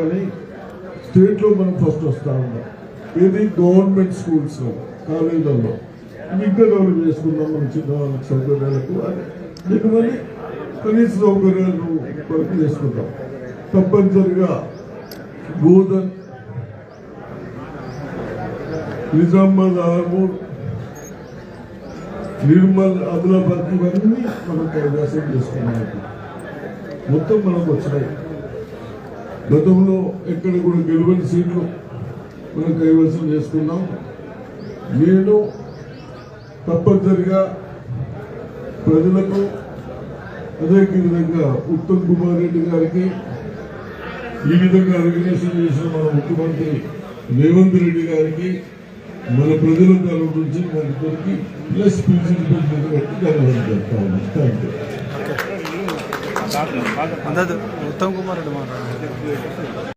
కానీ స్టేట్లో మనం ఫస్ట్ వస్తూ ఉన్నాం. ఇది గవర్నమెంట్ స్కూల్స్లో, కాలేజీలలో ఇంకా డెవలప్ చేసుకుందాం మన చిన్న వాళ్ళకి సౌకర్యాలకు అని దీనివల్ల కనీస సౌకర్యాలు వరకు చేసుకుంటాం. తప్పనిసరిగా బోధన్, నిజామాబాద్, ఆర్మూర్, నిర్మల్, ఆదిలాబాద్ ఇవన్నీ మనం కైవసం చేసుకున్నాం. మొత్తం మనకు వచ్చినాయి. గతంలో ఎక్కడ కూడా గెలువని సీట్లు మనం కైవసం చేసుకున్నాం. నేను తప్పనిసరిగా ప్రజలకు అదే విధంగా ఉత్తమ్ కుమార్ రెడ్డి గారికి ఈ విధంగా ఆర్గనైజేషన్ చేసిన మన ముఖ్యమంత్రి రేవంత్ రెడ్డి గారికి మన ప్రజల తరఫు నుంచి మన ఇద్దరికి ప్లస్ ప్రిన్సిపల్ పెట్టి ధన్యవాదాలు చెప్తా ఉన్నాను. Thank you. ఉత్తమ్ కుమార్ రెడ్డి మాట్లాడారు.